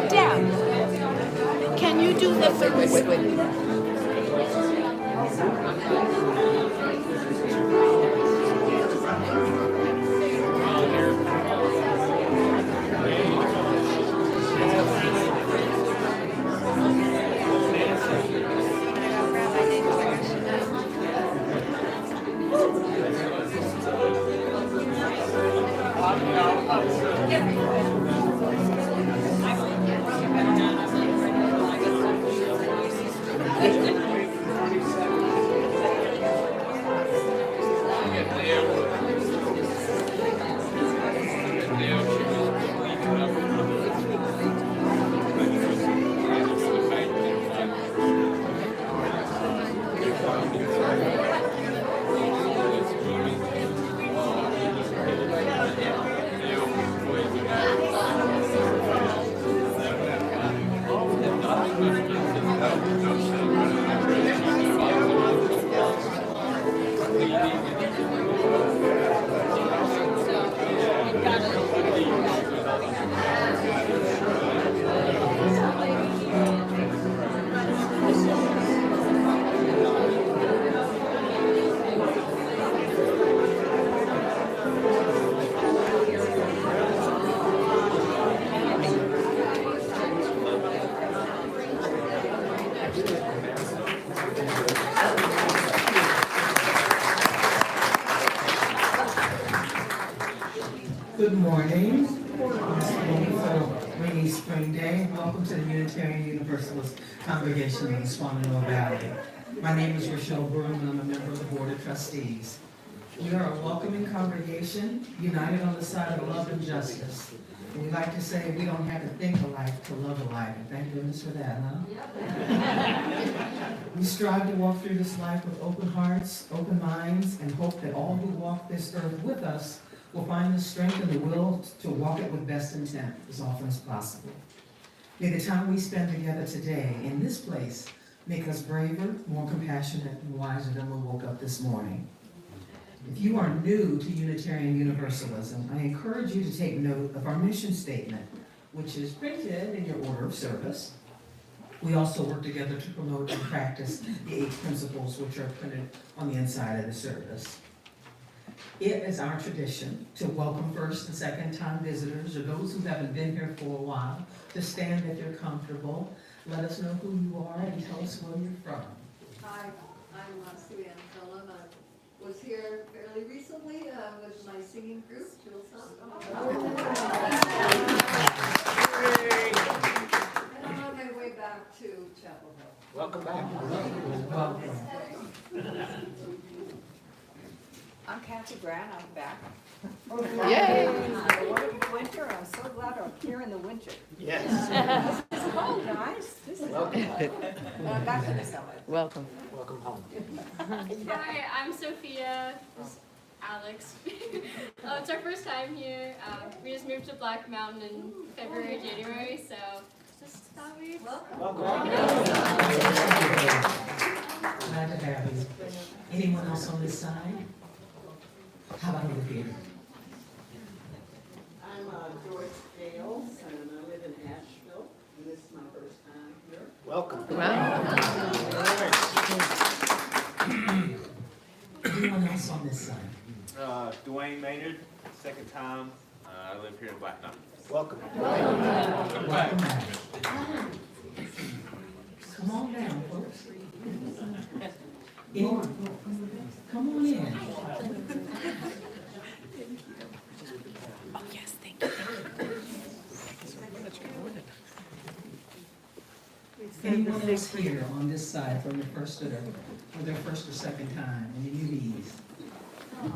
Dad, can you do the first? Good morning. It's a wonderful rainy spring day. Welcome to the Unitarian Universalist Congregation of the Swananoa Valley. My name is Rochelle Broom, and I'm a member of the Board of Trustees. We are a welcoming congregation, united on the side of love and justice. And we like to say we don't have to think alike to love alike. And thank goodness for that, huh? We strive to walk through this life with open hearts, open minds, and hope that all who walk this earth with us will find the strength and the will to walk it with best intent as often as possible. May the time we spend together today in this place make us braver, more compassionate, and wiser than we woke up this morning. If you are new to Unitarian Universalism, I encourage you to take note of our mission statement, which is printed in your order of service. We also work together to promote and practice the 8 principles which are printed on the inside of the service. It is our tradition to welcome first and second time visitors or those who haven't been here for a while to stand if you're comfortable. Let us know who you are and tell us where you're from. Hi, I'm Sue Ann Cullen. I was here fairly recently with my singing group, and I'm on my way back to Chapel Hill. Welcome back. I'm Kathy Brown, I'm back. Yay! A wonderful winter, I'm so glad I'm here in the winter. Yes. It's cold, guys. This is Welcome. back to the summer. Welcome. Welcome home. Hi, I'm Sophia. This is Alex. It's our first time here. We just moved to Black Mountain in February, January, so just thought we'd Welcome. Glad to have you. Anyone else on this side? How about over here? I'm George Gales, and I live in Asheville, and this is my first time here. Welcome. Anyone else on this side? Dwayne Maynard, second time. I live here in Black Mountain. Welcome. Welcome back. Come on down, folks. Anyone? Come on in. Oh, yes, thank you. Anyone else here on this side from the first or for their first or second time? Any newbies?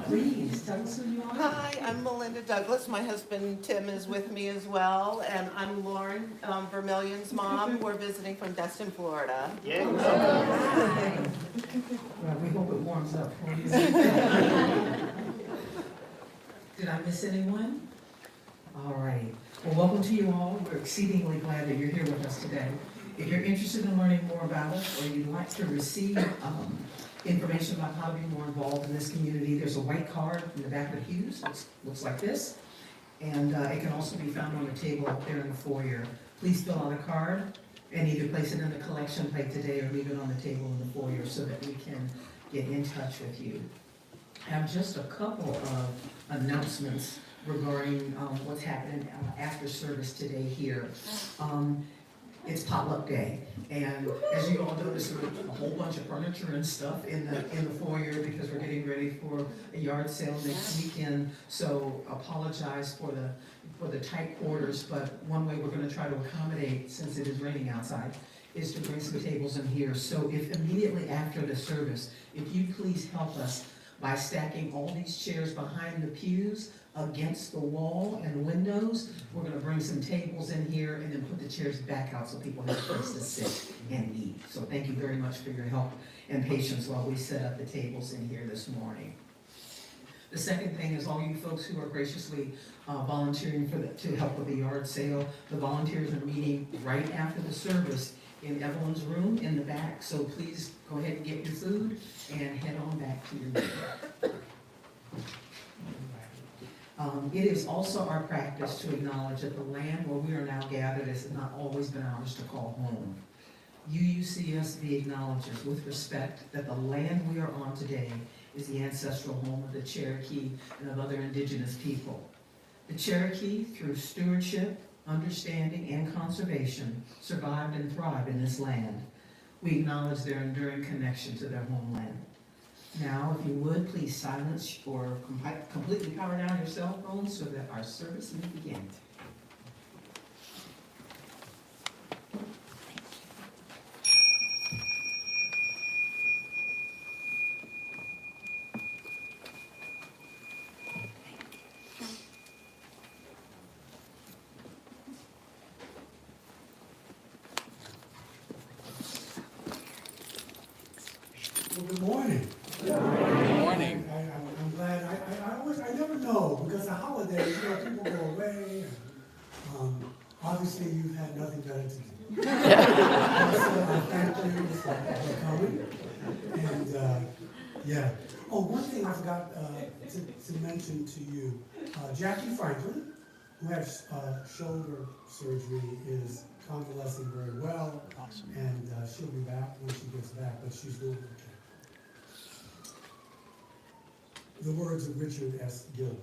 Please, tell us who you are. Hi, I'm Melinda Douglas. My husband Tim is with me as well, and I'm Lauren Vermillion's mom. We're visiting from Destin, Florida. Yeah. Well, we hope it warms up for you. Did I miss anyone? All right. Well, welcome to you all. We're exceedingly glad that you're here with us today. If you're interested in learning more about us, or you'd like to receive information about how to be more involved in this community, there's a white card in the back of the pews. Looks like this. And it can also be found on the table up there in the foyer. Please fill out a card and either place it in the collection plate today or leave it on the table in the foyer so that we can get in touch with you. I have just a couple of announcements regarding what's happening after service today here. It's potluck day, and as you all noticed, there's a whole bunch of furniture and stuff in the foyer because we're getting ready for a yard sale next weekend. So apologize for the tight quarters, but one way we're going to try to accommodate, since it is raining outside, is to bring some tables in here. So if immediately after the service, if you please help us by stacking all these chairs behind the pews against the wall and windows. We're going to bring some tables in here and then put the chairs back out so people have a place to sit and eat. So thank you very much for your help and patience while we set up the tables in here this morning. The second thing is all you folks who are graciously volunteering to help with the yard sale. The volunteers are meeting right after the service in Evelyn's room in the back. So please go ahead and get your food and head on back to your meeting. It is also our practice to acknowledge that the land where we are now gathered has not always been ours to call home. UUCSB acknowledges with respect that the land we are on today is the ancestral home of the Cherokee and of other indigenous people. The Cherokee, through stewardship, understanding, and conservation, survived and thrived in this land. We acknowledge their enduring connection to their homeland. Now, if you would, please silence or completely power down your cell phones so that our service may begin. Well, good morning. Good morning. I'm glad. I never know because the holidays, people go away. And, obviously, you've had nothing better to do. So I thank you for coming. And yeah. Oh, one thing I forgot to mention to you, Jackie Franklin, who had shoulder surgery, is convalescing very well. Awesome. And she'll be back when she gets back, but she's doing okay. The words of Richard S. Gilbert.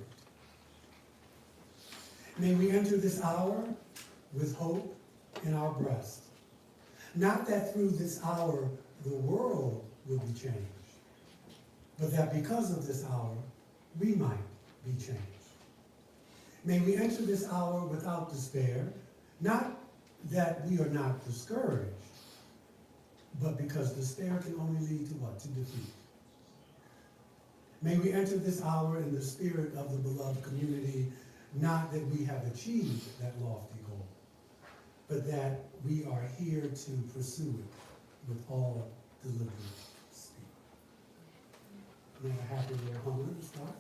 May we enter this hour with hope in our breast. Not that through this hour the world will be changed, but that because of this hour we might be changed. May we enter this hour without despair, not that we are not discouraged, but because despair can only lead to what? To defeat. May we enter this hour in the spirit of the beloved community, not that we have achieved that lofty goal, but that we are here to pursue it with all deliberate speed. May I have your hunger to start?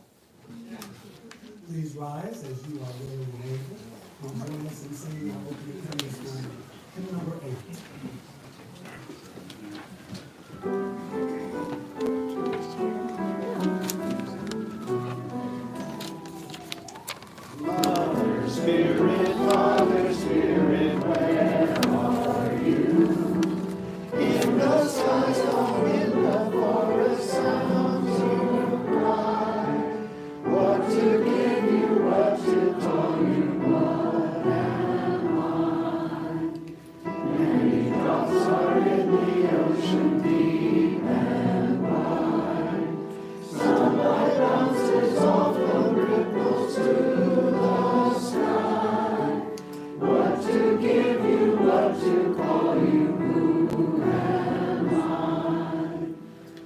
Please rise as you are willing and able. And join us in singing our opening hymn this morning, hymn number 8. Mothers Spirit, Father, Spirit, where are you? In the skies or in the forest sounds you cry. What to give you, what to call you, what am I? Many thoughts are in the ocean deep and wide. Sunlight bounces off the ripples to the sky. What to give you, what to call you, who am I?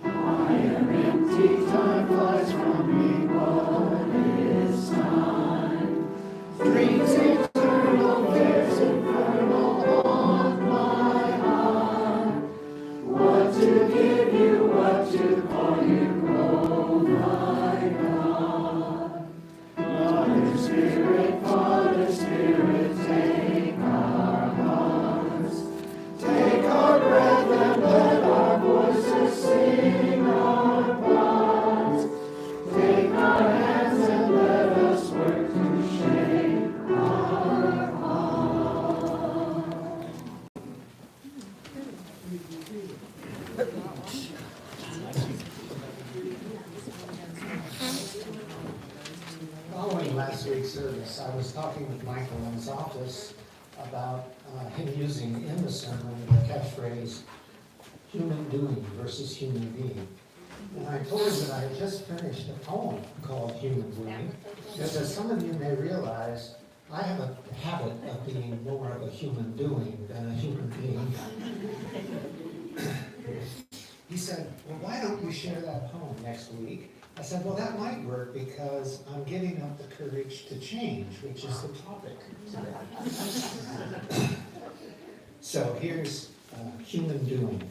I am empty, time flies from me, what is time? Dreams eternal, fears infernal on my heart. What to give you, what to call you, oh my God. Father, Spirit, take our hearts. Take our breath and let our voices sing our parts. Take our hands and let us work to shape our hearts. Following last week's service, I was talking with Michael in his office about him using in the sermon the catchphrase, human doing versus human being. And I told him that I had just finished a poem called Human Doing, because as some of you may realize, I have a habit of being more of a human doing than a human being. He said, well, why don't you share that poem next week? I said, well, that might work because I'm giving up the courage to change, which is the topic today. So here's human doing.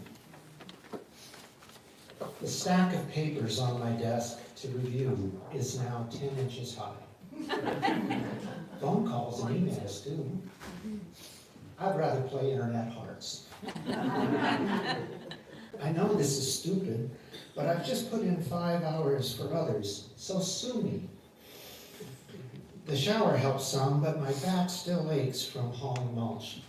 The stack of papers on my desk to review is now 10 inches high. Phone calls and emails too. I'd rather play internet hearts. I know this is stupid, but I've just put in 5 hours for others, so sue me. The shower helps some, but my back still aches from hauling mulch.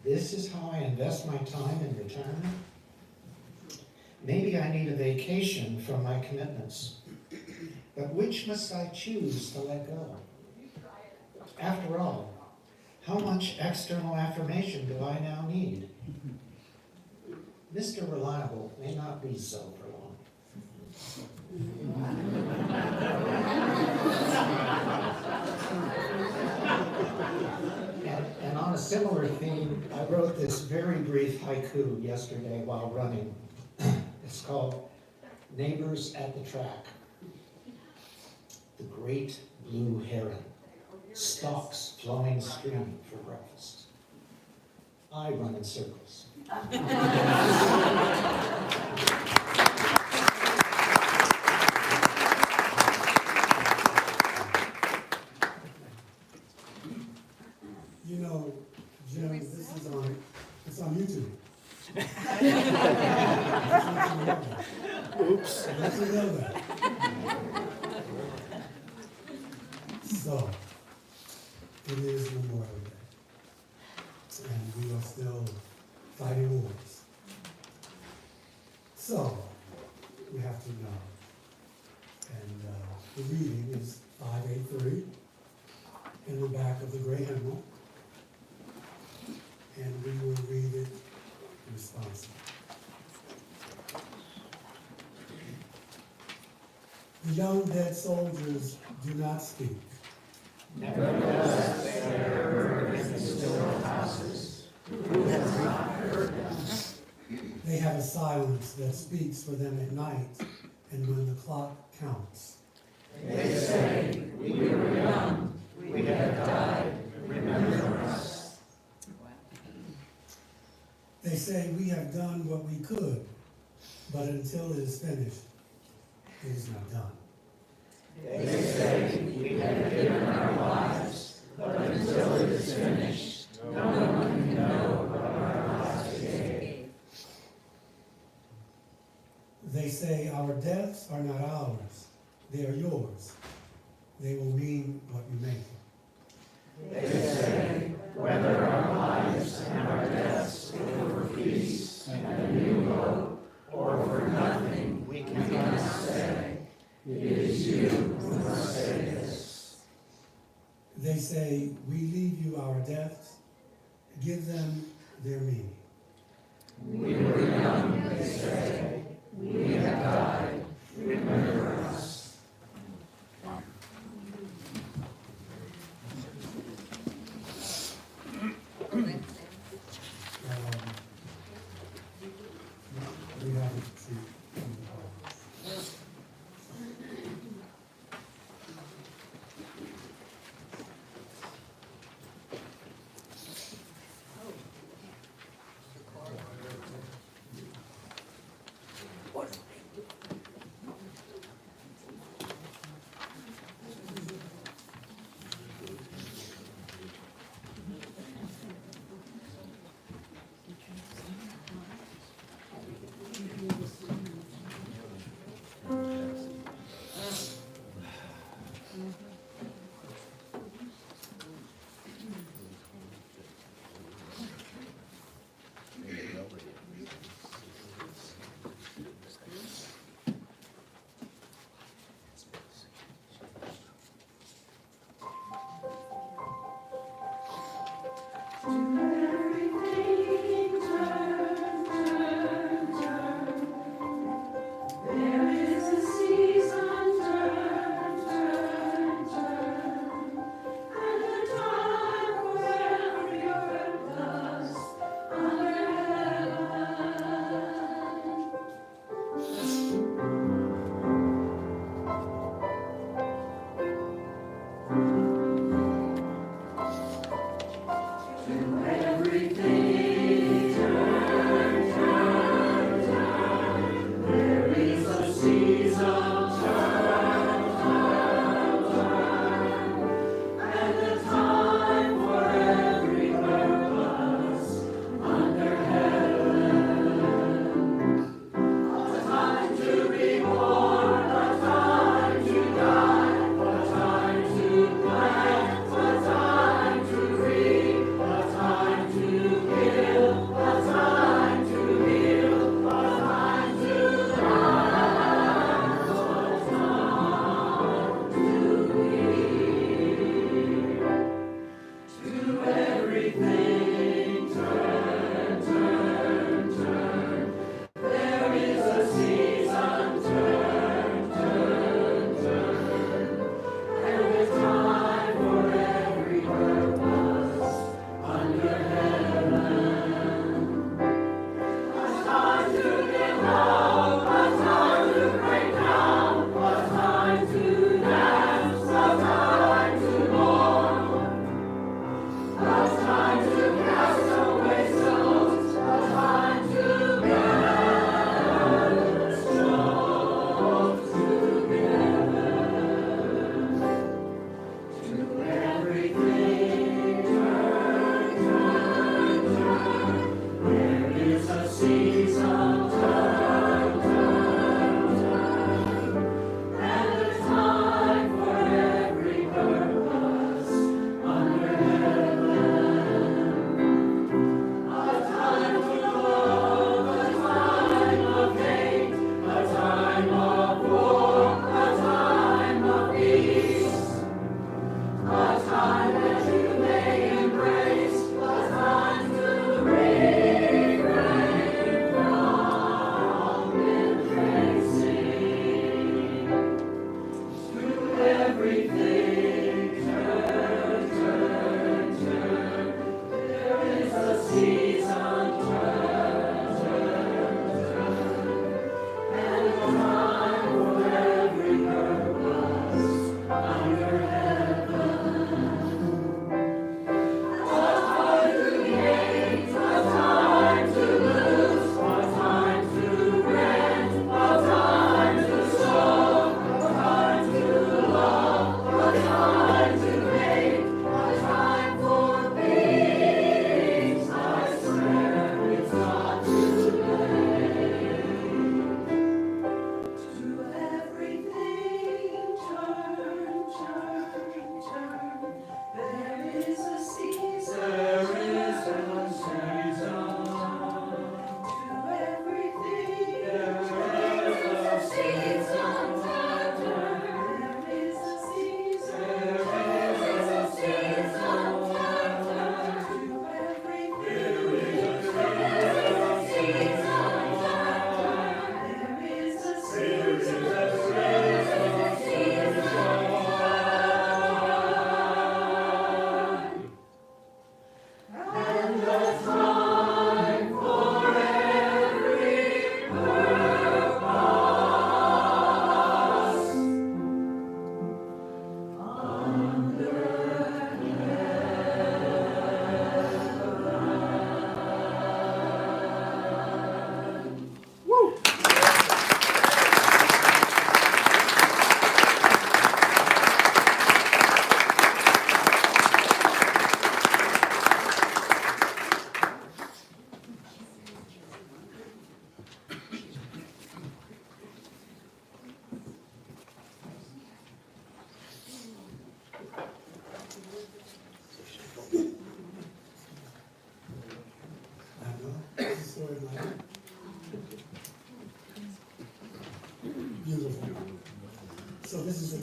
This is how I invest my time in retirement? Maybe I need a vacation from my commitments. But which must I choose to let go? After all, how much external affirmation do I now need? Mr. Reliable may not be so for long. And on a similar theme, I wrote this very brief haiku yesterday while running. It's called Neighbors at the Track. The great blue heron stalks flowing stream for breakfast. I run in circles. You know, Jim, it's on YouTube. Oops. Let you know that. So, it is Memorial Day. And we are still fighting wars. So, we have to know. And the reading is 583 in the back of the gray hymnal. And we will read it responsibly. The young dead soldiers do not speak. Nevertheless, they are heard in the still houses. Who has not heard them? They have a silence that speaks for them at night and when the clock counts. They say, we were young, we have died, remember us. They say we have done what we could, but until it is finished, it is not done. They say we have given our lives, but until it is finished, no one can know what our lives gave. They say our deaths are not ours, they are yours. They will mean what you make them. They say, we leave you our deaths, give them their meaning. We were young, they say. We have died. Remember us. We have a seat in the car.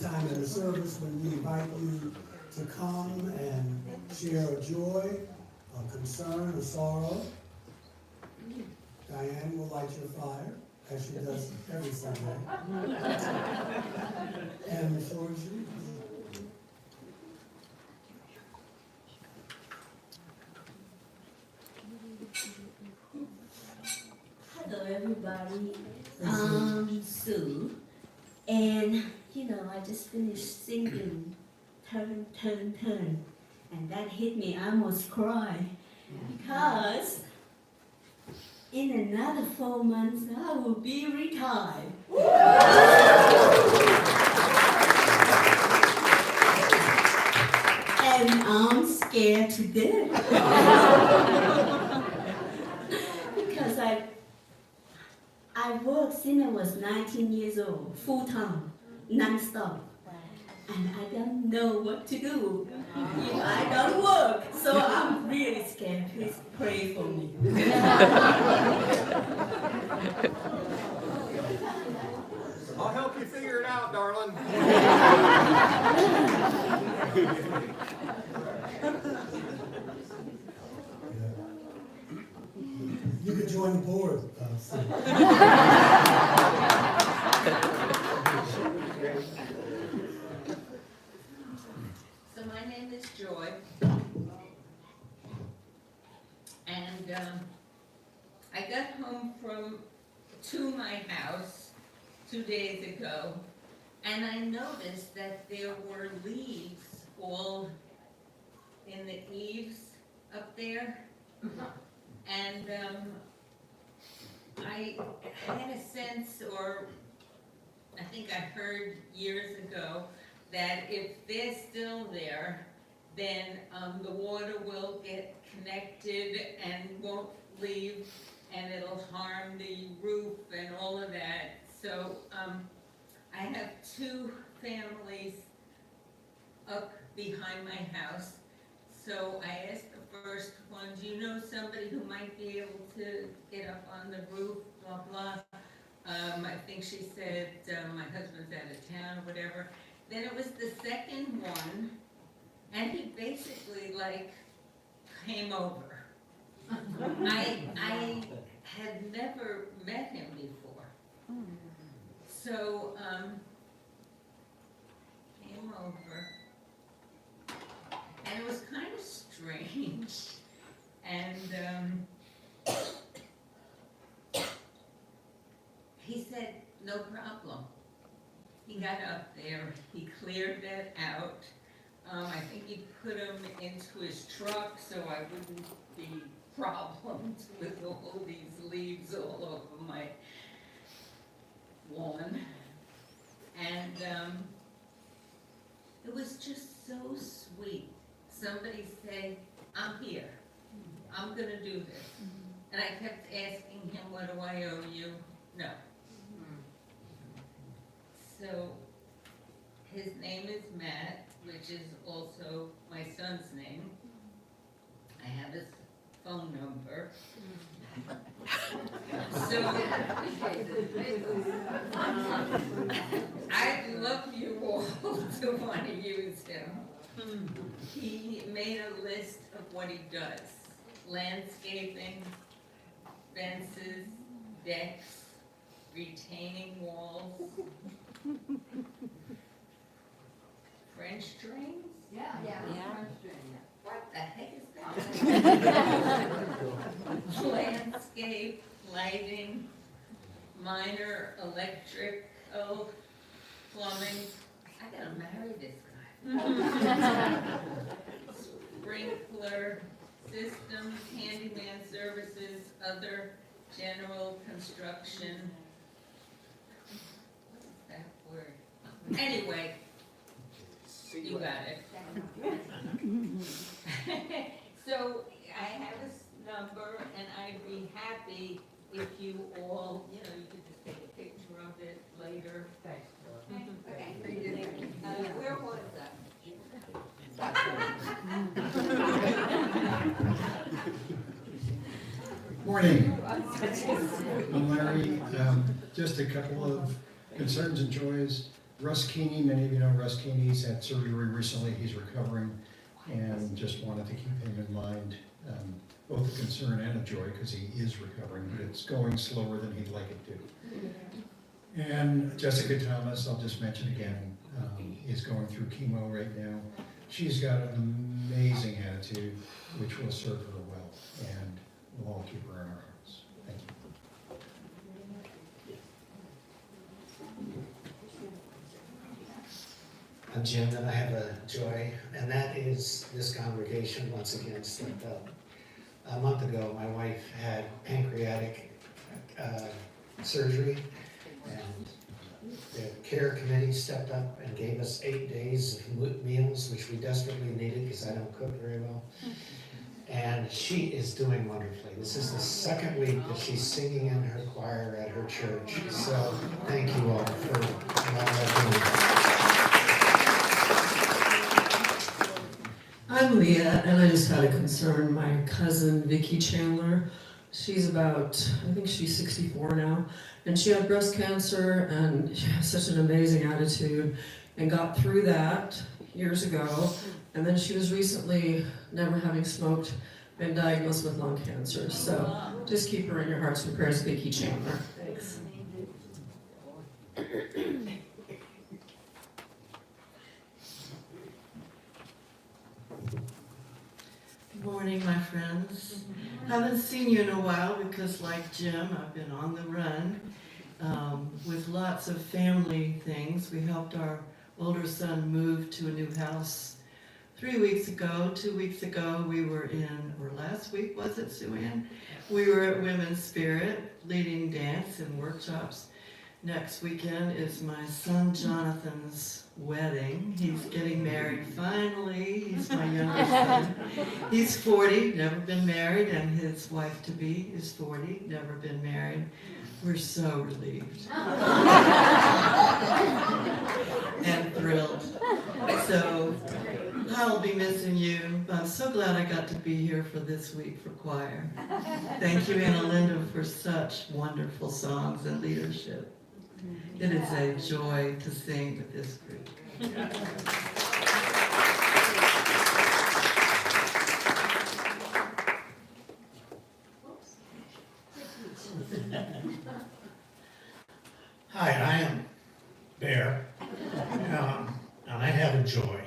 time in the service when we invite you to come and share a joy, a concern, a sorrow. Diane will light your fire, as she does every Sunday. And the floor is yours. Hello, everybody. Sue. And, I just finished singing Turn, Turn, Turn. And that hit me. I almost cried. Because in another 4 months, I will be retired. And I'm scared to death. Because I worked since I was 19 years old, full-time, non-stop. And I don't know what to do if I don't work. So I'm really scared. Please pray for me. I'll help you figure it out, darling. You can join the board. So my name is Joy, and I got home to my house 2 days ago, and I noticed that there were leaves all in the eaves up there, and I had a sense, or I think I heard years ago, that if they're still there, then the water will get connected and won't leave, and it'll harm the roof and all of that. So I have 2 families up behind my house. So I asked the first one, do you know somebody who might be able to get up on the roof, blah, blah. I think she said, my husband's out of town or whatever. Then it was the second one, and he basically came over. I had never met him before. So, came over, and it was kind of strange. And he said, no problem. He got up there, he cleared that out. I think he put them into his truck so I wouldn't be problems with all these leaves all over my lawn. And it was just so sweet. Somebody said, I'm here, I'm gonna do this. And I kept asking him, what do I owe you? No. So his name is Matt, which is also my son's name. I have his phone number. So I'd love you all to want to use him. He made a list of what he does: landscaping, fences, decks, retaining walls, French drains? Yeah. What the heck is that? Landscape, lighting, minor electrical, plumbing. I gotta marry this guy. Sprinkler systems, handyman services, other general construction. What's that word? Anyway, you got it. So I have this number, and I'd be happy if you all, you could just take a picture of it later. Okay. Where was that? Morning. I'm Larry. Just a couple of concerns and joys. Russ Keeney, many of you know Russ Keeney. He's had surgery recently. He's recovering, and just wanted to keep him in mind. Both a concern and a joy because he is recovering, but it's going slower than he'd like it to. And Jessica Thomas, I'll just mention again, is going through chemo right now. She's got an amazing attitude, which will serve her well, and we'll all keep her in our hearts. Thank you. I'm Jim, and I have a joy, and that is this congregation once again stepped up. A month ago, my wife had pancreatic surgery, and the care committee stepped up and gave us 8 days of meals, which we desperately needed because I don't cook very well. And she is doing wonderfully. This is the second week that she's singing in her choir at her church. So thank you all for allowing that. I'm Leah, and I just had a concern. My cousin, Vicki Chandler, she's about, I think she's 64 now, and she had breast cancer, and she has such an amazing attitude, and got through that years ago, and then she was recently, never having smoked, been diagnosed with lung cancer. So just keep her in your hearts and prayers, Vicki Chandler. Thanks. Good morning, my friends. Haven't seen you in a while because, like Jim, I've been on the run with lots of family things. We helped our older son move to a new house 3 weeks ago. 2 weeks ago, we were in, or last week, was it, Sue Ann? We were at Women's Spirit, leading dance and workshops. Next weekend is my son Jonathan's wedding. He's getting married finally. He's my younger son. He's 40, never been married, and his wife-to-be is 40, never been married. We're so relieved. And thrilled. So I'll be missing you. I'm so glad I got to be here for this week for choir. Thank you, Anna Linda, for such wonderful songs and leadership. It is a joy to sing with this group. Hi, I am Bear, and I have a joy.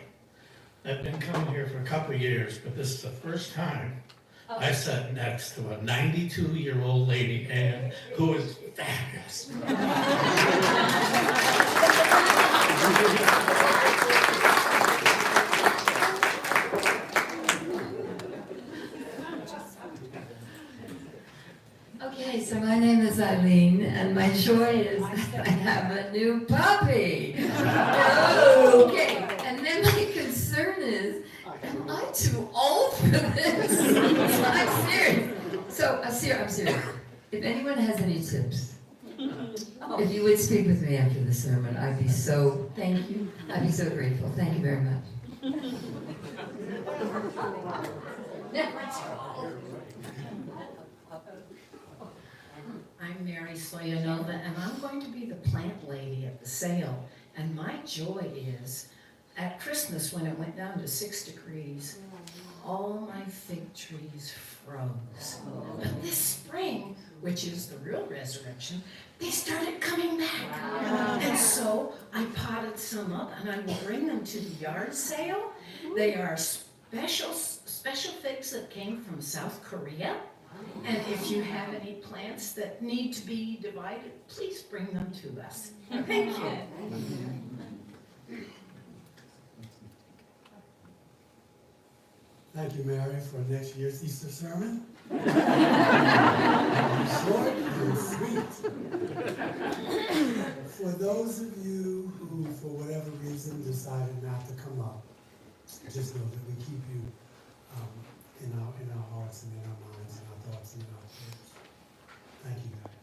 I've been coming here for a couple of years, but this is the first time I sat next to a 92-year-old lady, Ann, who is fabulous. Okay, so my name is Eileen, and my joy is that I have a new puppy. Okay, and then my concern is, am I too old for this? I'm serious. So, I'm serious. If anyone has any tips, if you would speak with me after the sermon, I'd be so, thank you. I'd be so grateful. Thank you very much. Never too old. I'm Mary Soyanova, and I'm going to be the plant lady at the sale. And my joy is, at Christmas when it went down to 6 degrees, all my fig trees froze. But this spring, which is the real resurrection, they started coming back. And so I potted some up, and I will bring them to the yard sale. They are special figs that came from South Korea. And if you have any plants that need to be divided, please bring them to us. Thank you. Thank you, Mary, for next year's Easter sermon. Short and sweet. For those of you who, for whatever reason, decided not to come up, just know that we keep you in our hearts and in our minds and our thoughts and in our prayers. Thank you, God.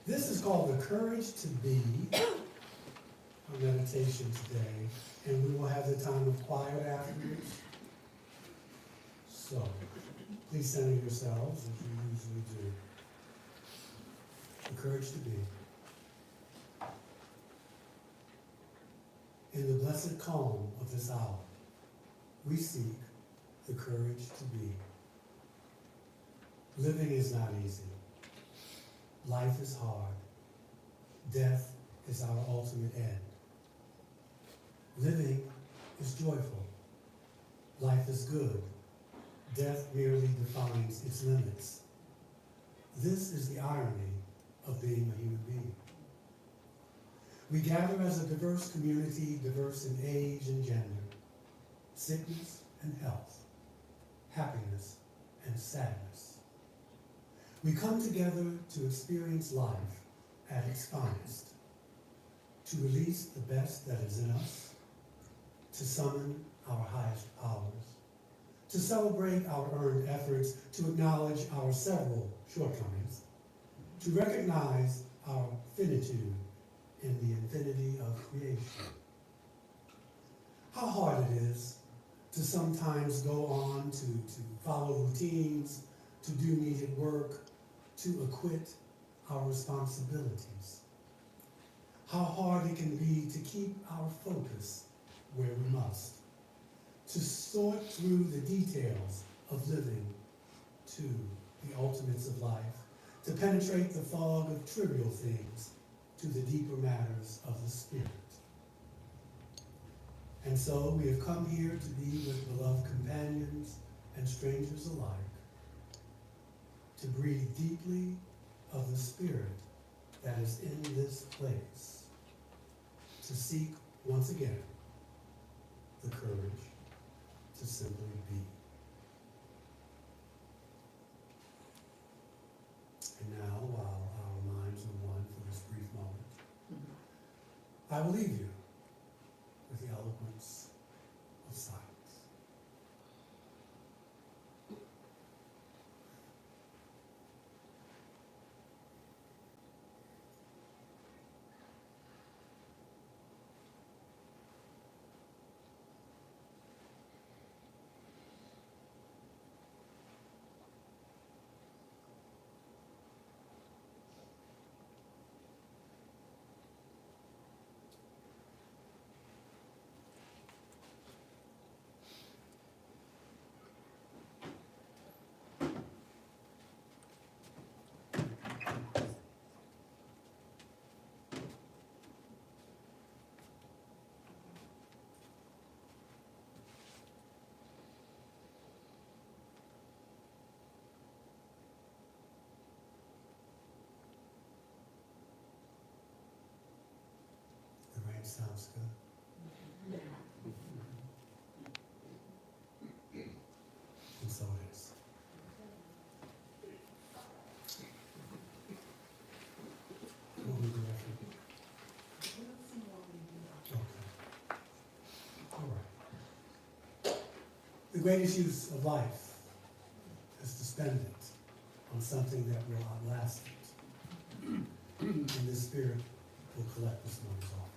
This is called The Courage to Be, our meditation today, and we will have the time of quiet afterwards. So, please center yourselves as you usually do. The courage to be. In the blessed calm of this hour, we seek the courage to be. Living is not easy. Life is hard. Death is our ultimate end. Living is joyful. Life is good. Death merely defines its limits. This is the irony of being a human being. We gather as a diverse community, diverse in age and gender, sickness and health, happiness and sadness. We come together to experience life at its finest, to release the best that is in us, to summon our highest powers, to celebrate our earned efforts, to acknowledge our several shortcomings, to recognize our finitude in the infinity of creation. How hard it is to sometimes go on to follow routines, to do needed work, to acquit our responsibilities. How hard it can be to keep our focus where we must, to sort through the details of living to the ultimates of life, to penetrate the fog of trivial things to the deeper matters of the spirit. And so we have come here to be with beloved companions and strangers alike, to breathe deeply of the spirit that is in this place, to seek once again the courage to simply be. And now, while our minds are one for this brief moment, I will leave you with the eloquence of silence. The rain sounds good. And so it is. What will we do after? Okay. All right. The greatest use of life is to spend it on something that will outlast it. And this spirit will collect this money's offering.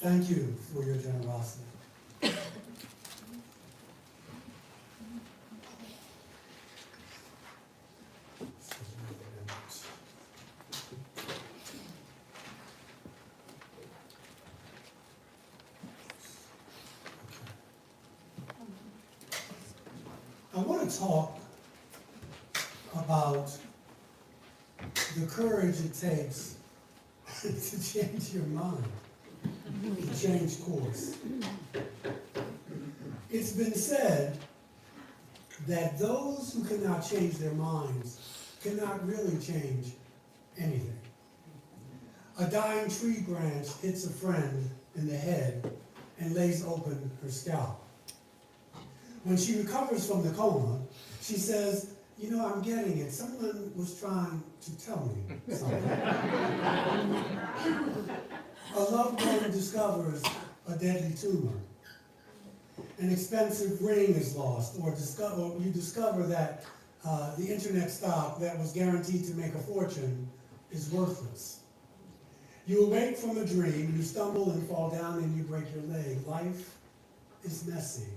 Thank you for your generosity. I want to talk about the courage it takes to change your mind, to change course. It's been said that those who cannot change their minds cannot really change anything. A dying tree branch hits a friend in the head and lays open her scalp. When she recovers from the coma, she says, "You know, I'm getting it. Someone was trying to tell me something." A loved one discovers a deadly tumor. An expensive ring is lost, or you discover that the internet stock that was guaranteed to make a fortune is worthless. You awake from a dream, you stumble and fall down and you break your leg. Life is messy.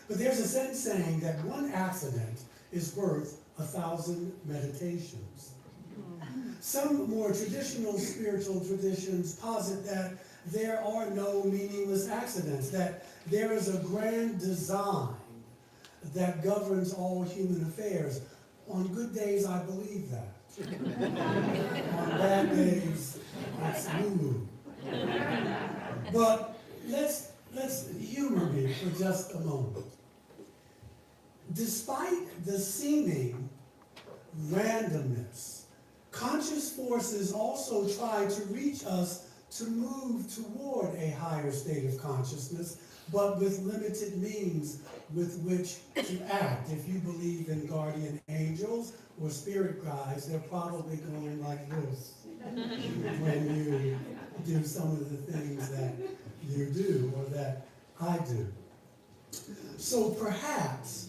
But there's a sense saying that one accident is worth 1,000 meditations. Some more traditional spiritual traditions posit that there are no meaningless accidents, that there is a grand design that governs all human affairs. On good days, I believe that. On bad days, it's woo-woo. But let's humor me for just a moment. Despite the seeming randomness, conscious forces also try to reach us to move toward a higher state of consciousness, but with limited means with which to act. If you believe in guardian angels or spirit guides, they're probably going like this when you do some of the things that you do or that I do. So perhaps,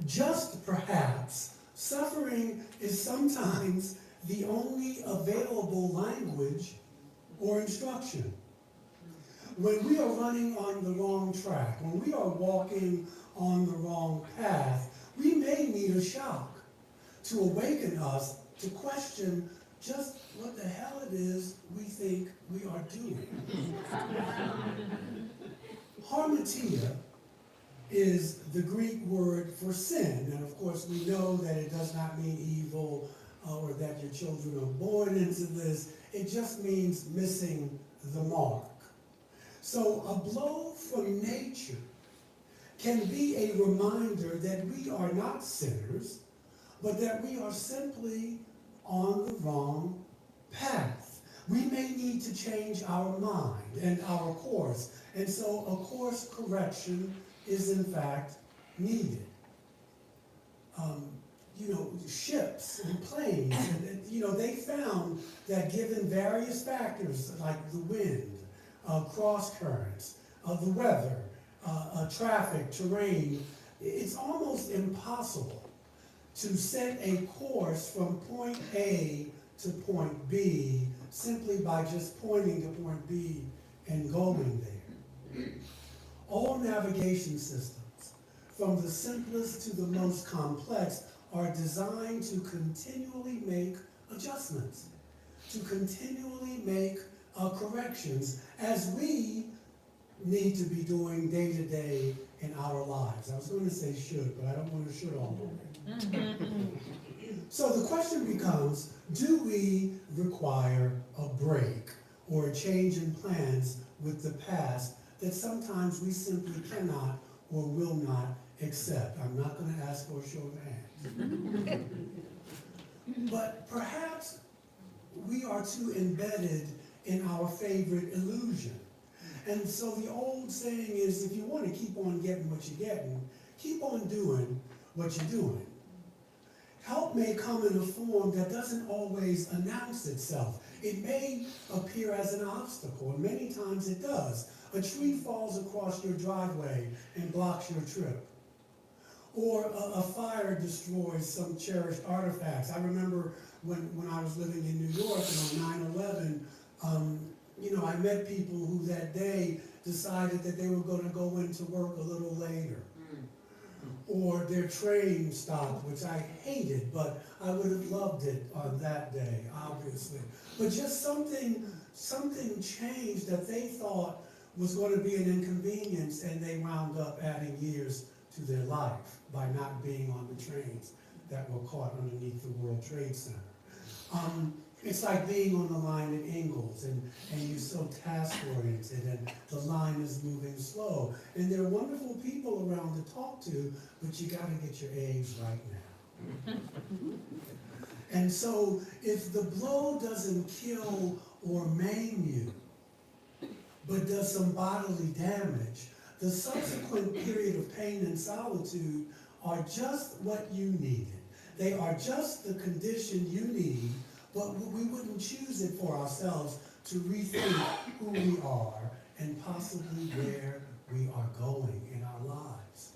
just perhaps, suffering is sometimes the only available language or instruction. When we are running on the wrong track, when we are walking on the wrong path, we may need a shock to awaken us to question just what the hell it is we think we are doing. Harmatia is the Greek word for sin, and of course we know that it does not mean evil or that your children are born into this. It just means missing the mark. So a blow from nature can be a reminder that we are not sinners, but that we are simply on the wrong path. We may need to change our mind and our course, and so a course correction is in fact needed. Ships and planes, and they found that given various factors like the wind, cross currents, the weather, traffic, terrain, it's almost impossible to set a course from point A to point B simply by just pointing to point B and going there. All navigation systems, from the simplest to the most complex, are designed to continually make adjustments, to continually make corrections, as we need to be doing day to day in our lives. I was going to say should, but I don't want to should all over. So the question becomes, do we require a break or a change in plans with the past that sometimes we simply cannot or will not accept? I'm not going to ask for a show of hands. But perhaps we are too embedded in our favorite illusion. And so the old saying is, if you want to keep on getting what you're getting, keep on doing what you're doing. Help may come in a form that doesn't always announce itself. It may appear as an obstacle, and many times it does. A tree falls across your driveway and blocks your trip. Or a fire destroys some cherished artifacts. I remember when I was living in New York, and on 9/11, I met people who that day decided that they were going to go into work a little later. Or their train stopped, which I hated, but I would have loved it on that day, obviously. But just something changed that they thought was going to be an inconvenience, and they wound up adding years to their life by not being on the trains that were caught underneath the World Trade Center. It's like being on the line at Ingalls, and you're so task-oriented, and the line is moving slow. And there are wonderful people around to talk to, but you gotta get your eggs right now. And so, if the blow doesn't kill or maim you, but does some bodily damage, the subsequent period of pain and solitude are just what you needed. They are just the condition you need, but we wouldn't choose it for ourselves to rethink who we are and possibly where we are going in our lives.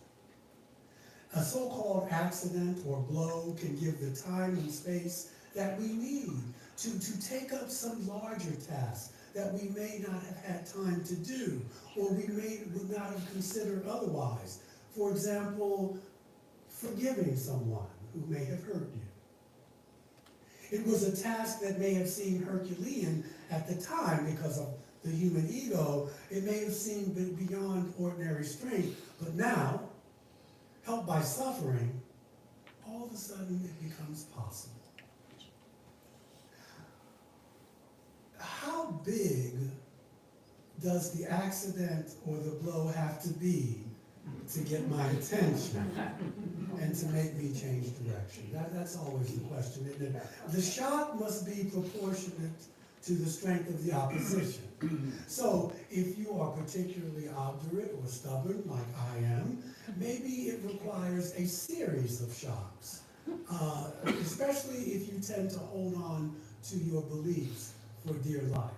A so-called accident or blow can give the time and space that we need to take up some larger task that we may not have had time to do, or we would not have considered otherwise. For example, forgiving someone who may have hurt you. It was a task that may have seemed Herculean at the time because of the human ego. It may have seemed beyond ordinary strength, but now, helped by suffering, all of a sudden it becomes possible. How big does the accident or the blow have to be to get my attention and to make me change direction? That's always the question, isn't it? The shock must be proportionate to the strength of the opposition. So if you are particularly obdurate or stubborn, like I am, maybe it requires a series of shocks, especially if you tend to hold on to your beliefs for dear life.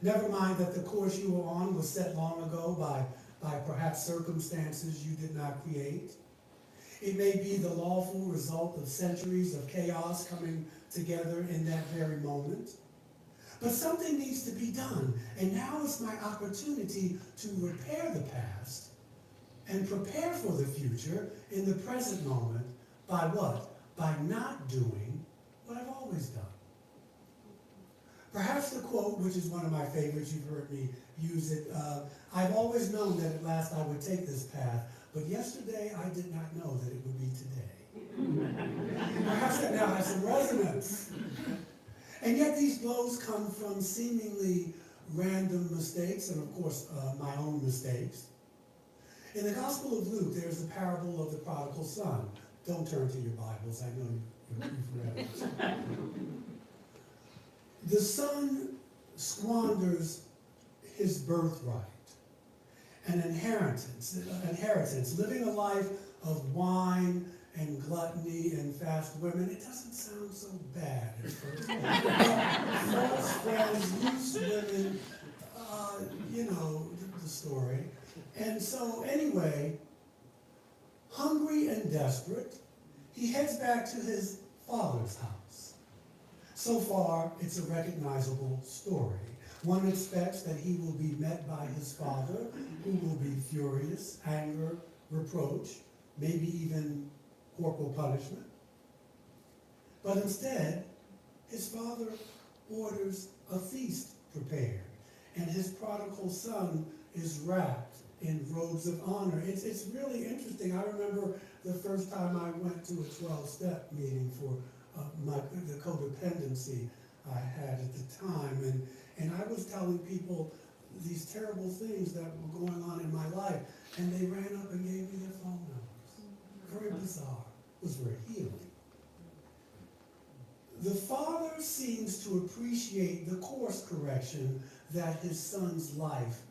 Never mind that the course you were on was set long ago by perhaps circumstances you did not create. It may be the lawful result of centuries of chaos coming together in that very moment. But something needs to be done, and now is my opportunity to repair the past and prepare for the future in the present moment by what? By not doing what I've always done. Perhaps the quote, which is one of my favorites, you've heard me use it, I've always known that at last I would take this path, but yesterday I did not know that it would be today. Perhaps that now has some resonance. And yet these blows come from seemingly random mistakes, and of course my own mistakes. In the Gospel of Luke, there's the parable of the prodigal son. Don't turn to your Bibles, I know you've read it. The son squanders his birthright, an inheritance, living a life of wine and gluttony and fast women. It doesn't sound so bad at first. False friends, loose women, the story. And so anyway, hungry and desperate, he heads back to his father's house. So far, it's a recognizable story. One expects that he will be met by his father, who will be furious, anger, reproach, maybe even corporal punishment. But instead, his father orders a feast prepared, and his prodigal son is wrapped in robes of honor. It's really interesting. I remember the first time I went to a 12-step meeting for the codependency I had at the time, and I was telling people these terrible things that were going on in my life, and they ran up and gave me their phone numbers. Very bizarre. It was very healing. The father seems to appreciate the course correction that his son's life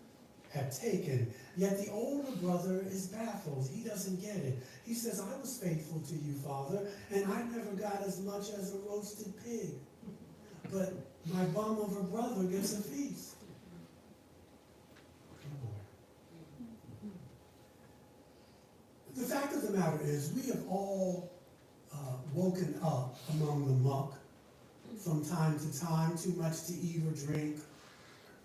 had taken, yet the older brother is baffled. He doesn't get it. He says, I was faithful to you, Father, and I never got as much as a roasted pig. But my bum of a brother gets a feast. The fact of the matter is, we have all woken up among the muck from time to time, too much to eat or drink,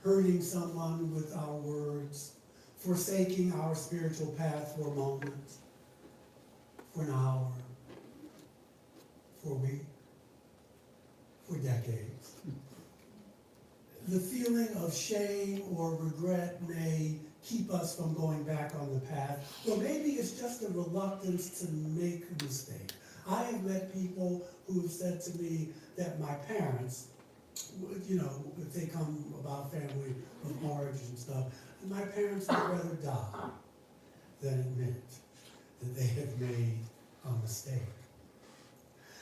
hurting someone with our words, forsaking our spiritual path for a moment, for an hour, for a week, for decades. The feeling of shame or regret may keep us from going back on the path, or maybe it's just a reluctance to make a mistake. I have met people who have said to me that my parents, you know, if they come about family of origin and stuff, my parents would rather die than admit that they have made a mistake.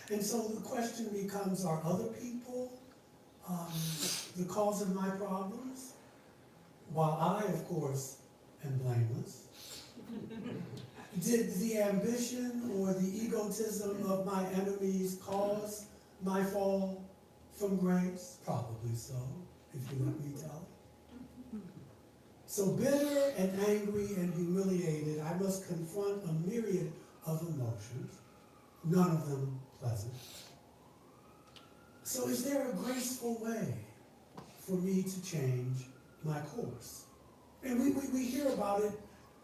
And so the question becomes, are other people the cause of my problems? While I, of course, am blameless. Did the ambition or the egotism of my enemies cause my fall from grace? Probably so, if you let me tell. So bitter and angry and humiliated, I must confront a myriad of emotions, none of them pleasant. So is there a graceful way for me to change my course? And we hear about it,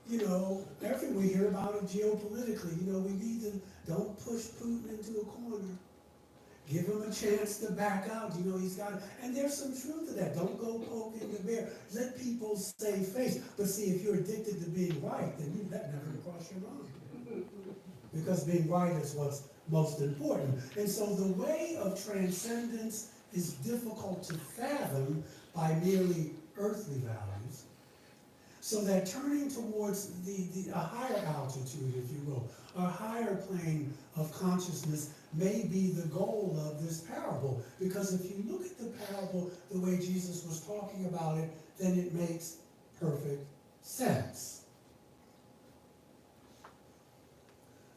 you know, everything we hear about it geopolitically. You know, we need to, don't push Putin into a corner. Give him a chance to back out. You know, he's got, and there's some truth to that. Don't go poking the bear. Let people save face. But see, if you're addicted to being right, then you that never cross your mind. Because being right is what's most important. And so the way of transcendence is difficult to fathom by merely earthly values. So that turning towards a higher altitude, if you will, a higher plane of consciousness may be the goal of this parable. Because if you look at the parable the way Jesus was talking about it, then it makes perfect sense.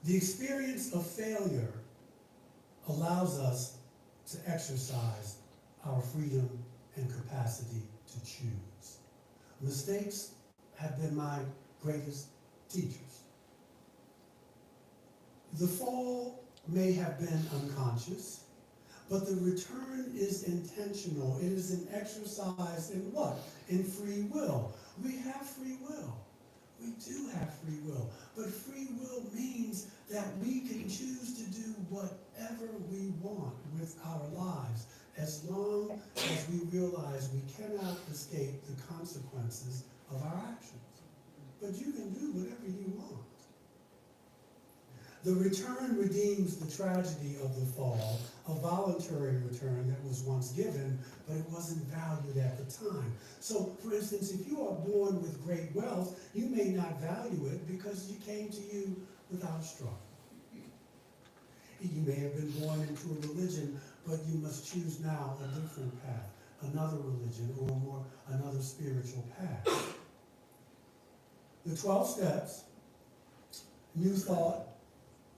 The experience of failure allows us to exercise our freedom and capacity to choose. Mistakes have been my greatest teachers. The fall may have been unconscious, but the return is intentional. It is an exercise in what? In free will. We have free will. We do have free will. But free will means that we can choose to do whatever we want with our lives, as long as we realize we cannot escape the consequences of our actions. But you can do whatever you want. The return redeems the tragedy of the fall, a voluntary return that was once given, but it wasn't valued at the time. So, for instance, if you are born with great wealth, you may not value it because it came to you without struggle. You may have been born into a religion, but you must choose now a different path, another religion, or another spiritual path. The 12 steps, New Thought,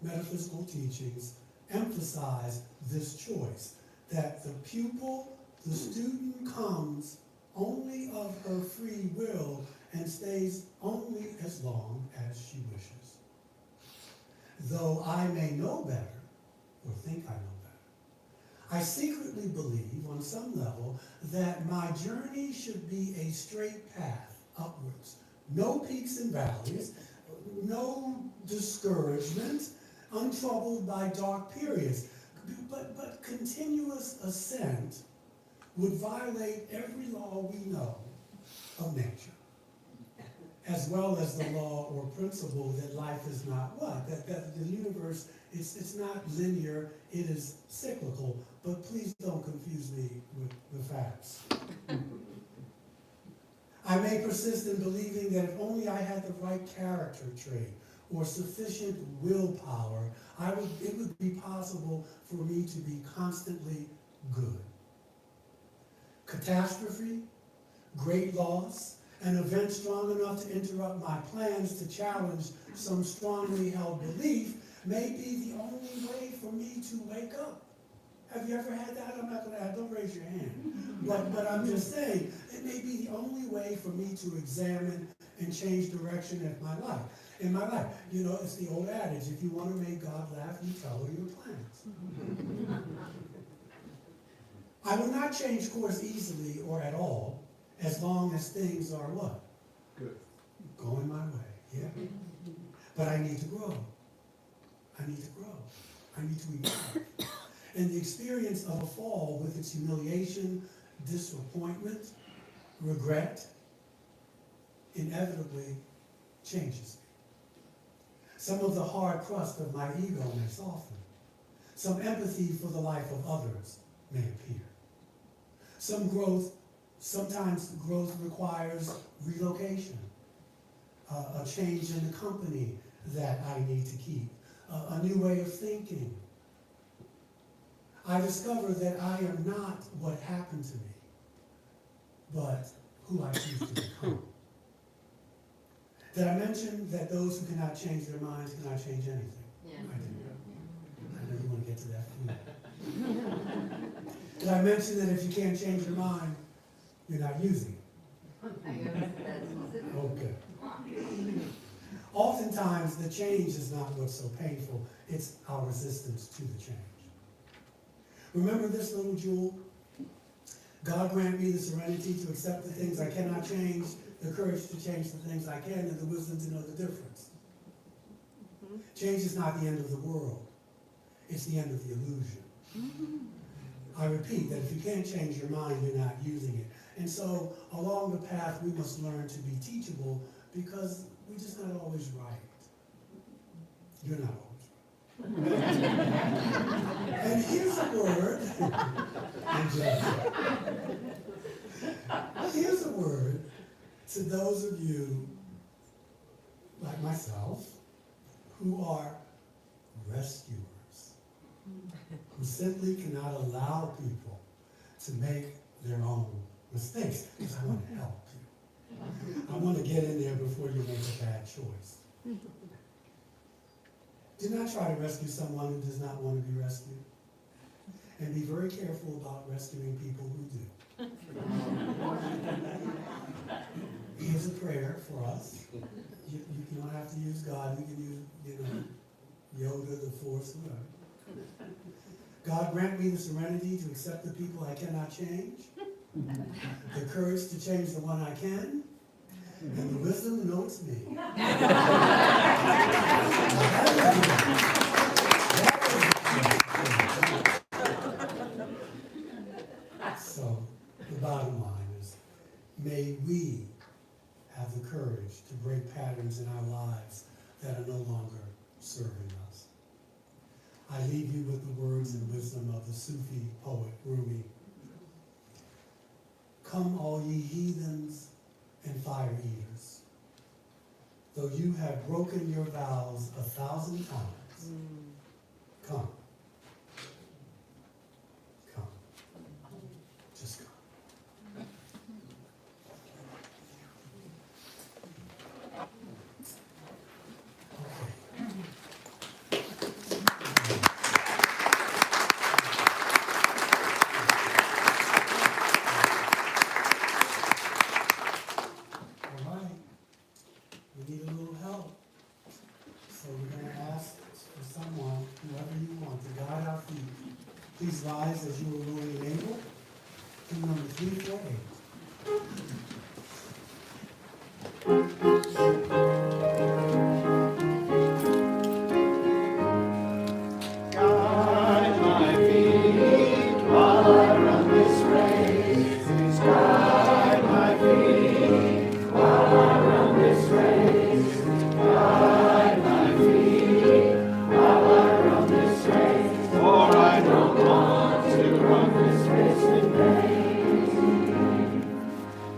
metaphysical teachings, emphasize this choice, that the pupil, the student, comes only of her free will and stays only as long as she wishes. Though I may know better, or think I know better, I secretly believe, on some level, that my journey should be a straight path upwards. No peaks and valleys, no discouragement, untroubled by dark periods. But continuous ascent would violate every law we know of nature, as well as the law or principle that life is not what? That the universe, it's not linear, it is cyclical. But please don't confuse me with facts. I may persist in believing that if only I had the right character trait or sufficient willpower, it would be possible for me to be constantly good. Catastrophe, great loss, an event strong enough to interrupt my plans to challenge some strongly held belief may be the only way for me to wake up. Have you ever had that? I'm not going to add, don't raise your hand. But I'm just saying, it may be the only way for me to examine and change direction in my life. You know, it's the old adage, if you want to make God laugh, you tell her your plans. I will not change course easily or at all, as long as things are what? Good. Going my way, yeah. But I need to grow. I need to grow. I need to evolve. And the experience of a fall with its humiliation, disappointment, regret, inevitably changes me. Some of the hard crust of my ego may soften. Some empathy for the life of others may appear. Sometimes growth requires relocation, a change in the company that I need to keep, a new way of thinking. I discover that I am not what happened to me, but who I choose to become. Did I mention that those who cannot change their minds cannot change anything? Yeah. I did. I know you want to get to that. Did I mention that if you can't change your mind, you're not using it? Okay. Oftentimes, the change is not what's so painful, it's our resistance to the change. Remember this little jewel? God grant me the serenity to accept the things I cannot change, the courage to change the things I can, and the wisdom to know the difference. Change is not the end of the world. It's the end of the illusion. I repeat that if you can't change your mind, you're not using it. And so along the path, we must learn to be teachable because we're just not always right. You're not always right. And here's a word. Here's a word to those of you, like myself, who are rescuers, who simply cannot allow people to make their own mistakes, because I want to help you. I want to get in there before you make a bad choice. Do not try to rescue someone who does not want to be rescued. And be very careful about rescuing people who do. Here's a prayer for us. You don't have to use God. You can use, Yoda, the Force, whatever. God grant me the serenity to accept the people I cannot change, the courage to change the one I can, and the wisdom to know it's me. So, the bottom line is, may we have the courage to break patterns in our lives that are no longer serving us. I leave you with the words and wisdom of the Sufi poet Rumi. Come all ye heathens and fire eaters, though you have broken your vows 1,000 times, come. Come. Just come. All right. We need a little help. So we're going to ask for someone, whoever you want, to guide our feet. Please rise as you are willing and able. Team number 348. Guide my feet while I run this race. Guide my feet while I run this race. Guide my feet while I run this race. For I don't want to run this race in vain.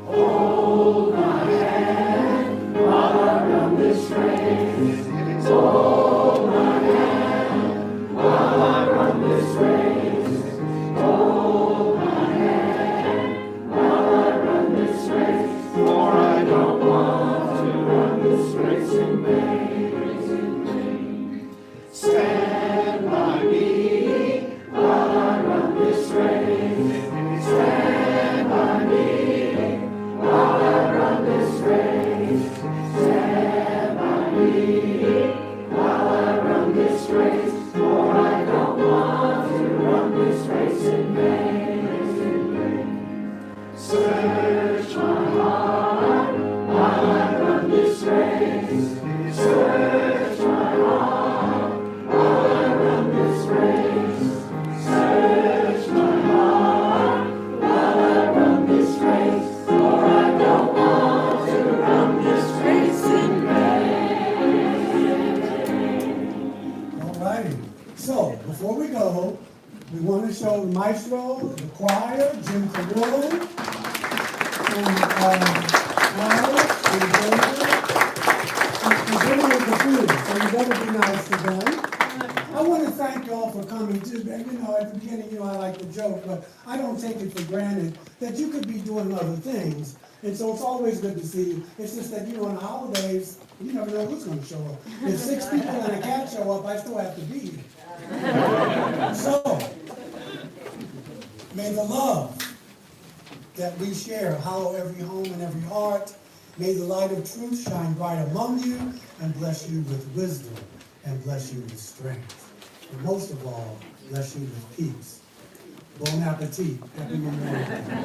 Hold my hand while I run this race. Hold my hand while I run this race. Hold my hand while I run this race. For I don't want to run this race in vain. Stand by me while I run this race. Stand by me while I run this race. Stand by me while I run this race. For I don't want to run this race in vain. to show the maestro, the choir, Jim Carrillo, and Alex, and David, and they're on the computer, so you better be nice to them. I want to thank y'all for coming too. And, you know, at the beginning, I like to joke, but I don't take it for granted that you could be doing other things. And so it's always good to see you. It's just that, on the holidays, you never know who's going to show up. If 6 people and a cat show up, I still have to be here. So, may the love that we share hallow every home and every heart. May the light of truth shine bright among you and bless you with wisdom and bless you with strength. And most of all, bless you with peace. Bon appetit. Happy Memorial Day.